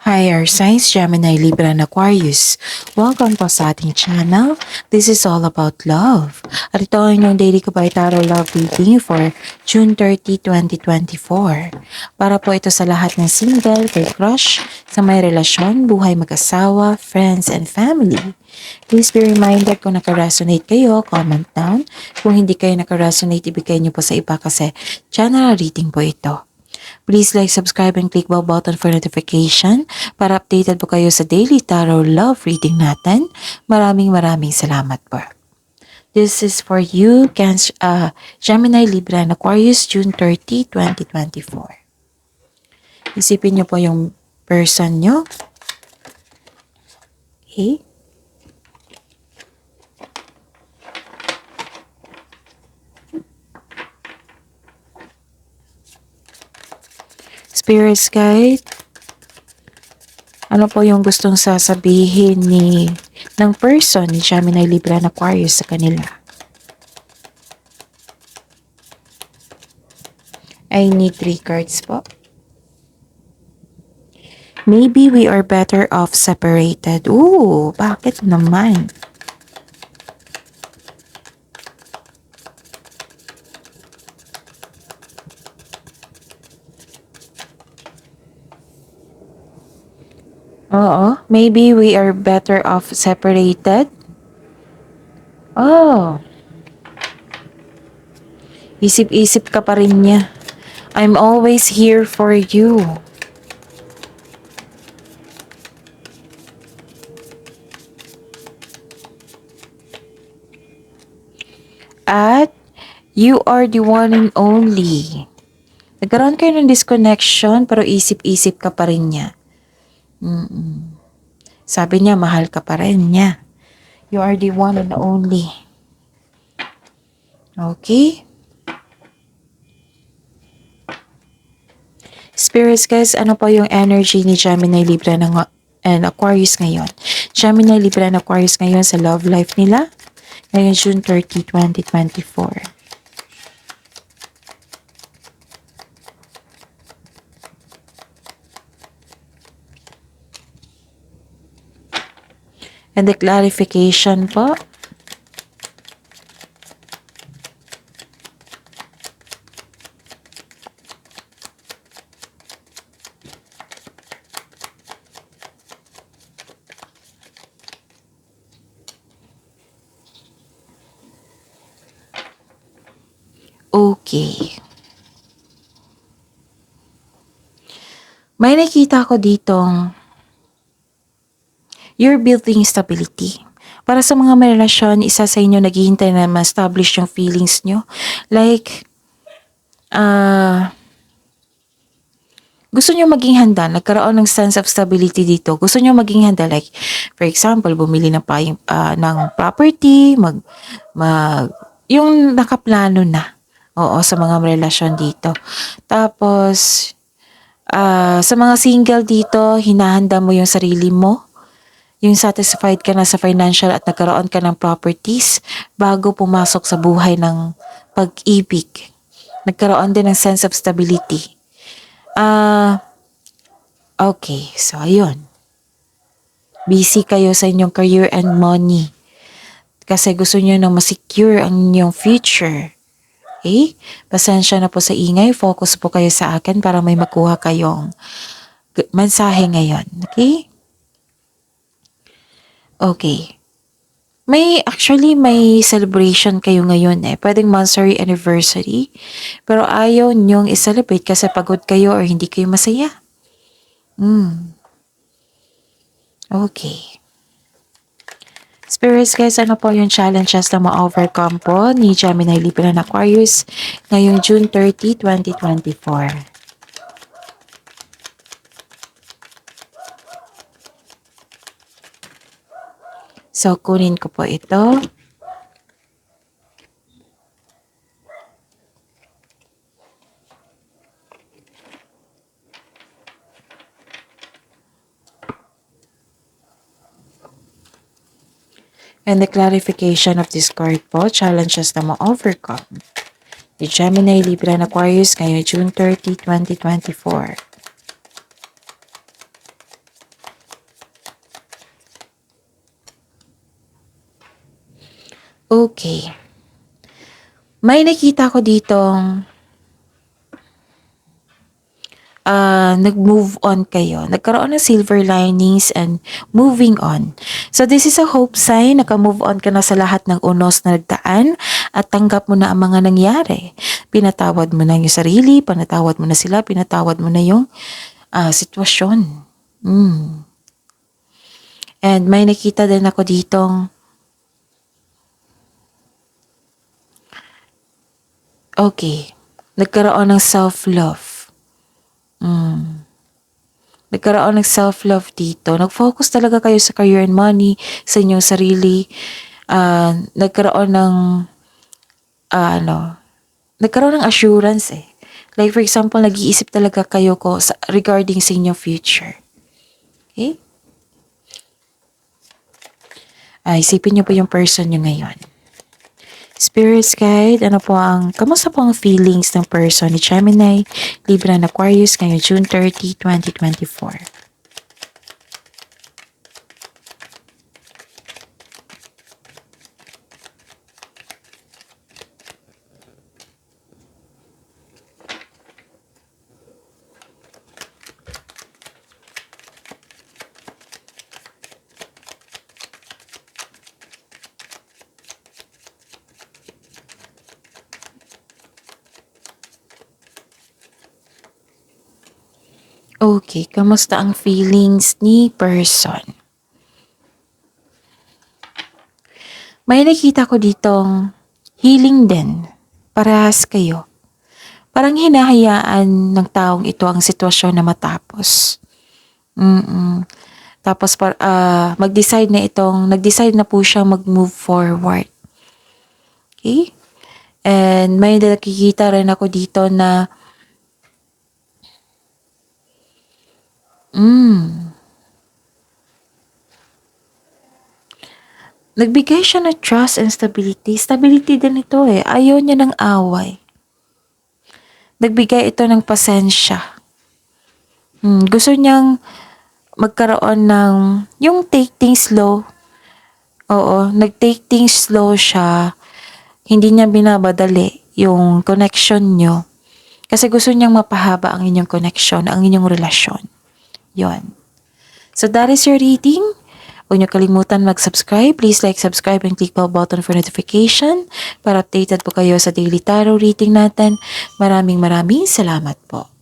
Hi, our Science Gemini, Libra, and Aquarius. Welcome po sa ating channel. This is all about love. At ito ang inyong daily Kabay Tarot Love Reading for June 30, 2024. Para po ito sa lahat ng single, kay crush, sa may relasyon, buhay mag-asawa, friends, and family. Please be reminded kung naka-resonate kayo, comment down. Kung hindi kayo naka-resonate, ibigay niyo po sa iba kasi general reading po ito. Please like, subscribe, and click bell button for notification para updated po kayo sa daily tarot love reading natin. Maraming salamat po. This is for you, Gemini, Libra, and Aquarius, June 30, 2024. Isipin niyo po yung person niyo. Okay? Spirit guide, ano po yung gustong sasabihin ng person ni Gemini, Libra, and Aquarius sa kanila? I need 3 cards po. Maybe we are better off separated. Ooh, bakit naman? Oo, maybe we are better off separated. Oh, isip-isip ka pa rin niya. I'm always here for you. At you are the one and only. Nagkaroon kayo ng disconnection pero isip-isip ka pa rin niya. Sabi niya, mahal ka pa rin niya. You are the one and only. Okay? Spirits guys, ano po yung energy ni Gemini, Libra, and Aquarius ngayon? Gemini, Libra, and Aquarius ngayon sa love life nila? Ngayon, June 30, 2024. And the clarification po. Okay. May nakita ko ditong you're building stability. Para sa mga may relasyon, isa sa inyo naghihintay na ma-establish yung feelings nyo. Like, gusto nyo maging handa, nagkaroon ng sense of stability dito. Gusto nyo maging handa, like, for example, bumili ng property, yung nakaplano na. Oo, sa mga relasyon dito. Tapos, sa mga single dito, hinahanda mo yung sarili mo. Yung satisfied ka na sa financial at nagkaroon ka ng properties bago pumasok sa buhay ng pag-ibig. Nagkaroon din ng sense of stability. Okay, so ayun. Busy kayo sa inyong career and money. Kasi gusto nyo na ma-secure ang inyong future. Okay? Pasensya na po sa ingay. Focus po kayo sa akin para may makuha kayong mensahe ngayon. Okay? Okay. Actually may celebration kayo ngayon eh. Pwedeng monthsary anniversary. Pero ayaw nyong i-celebrate kasi pagod kayo or hindi kayo masaya. Okay. Spirits guys, ano po yung challenges na ma-overcome po ni Gemini, Libra, and Aquarius ngayong June 30, 2024? So, kunin ko po ito. And the clarification of this card po, challenges na ma-overcome. The Gemini, Libra, and Aquarius ngayong June 30, 2024. Okay. May nakita ko ditong nag-move on kayo. Nagkaroon ng silver linings and moving on. So this is a hope sign. Naka-move on ka na sa lahat ng unos na nagdaan at tanggap mo na ang mga nangyari. Pinatawad mo na yung sarili, pinatawad mo na sila, pinatawad mo na yung sitwasyon. And may nakita din ako ditong okay, nagkaroon ng self-love. Nagkaroon ng self-love dito. Nag-focus talaga kayo sa career and money, sa inyong sarili. Nagkaroon ng, nagkaroon ng assurance eh. Like for example, nag-iisip talaga kayo regarding sa inyong future. Okay? Isipin niyo po yung person niyo ngayon. Spirits guide, kamusta po ang feelings ng person ni Gemini, Libra and Aquarius ngayong June 30, 2024? Okay, kamusta ang feelings ni person? May nakita ko ditong healing din. Parehas kayo. Parang hinahayaan ng taong ito ang sitwasyon na matapos. Tapos nag-decide na po siya mag-move forward. Okay? And may nakikita rin ako dito na nagbigay siya ng trust and stability. Stability din ito eh. Ayaw niya ng away. Nagbigay ito ng pasensya. Gusto niyang magkaroon ng yung take things slow. Oo, nag-take things slow siya. Hindi niya binabadali yung connection niyo. Kasi gusto niyang mapahaba ang inyong connection, ang inyong relasyon. Yon. So that is your reading. Huwag niyo kalimutan mag-subscribe. Please like, subscribe, and click bell button for notification para updated po kayo sa daily tarot reading natin. Maraming salamat po.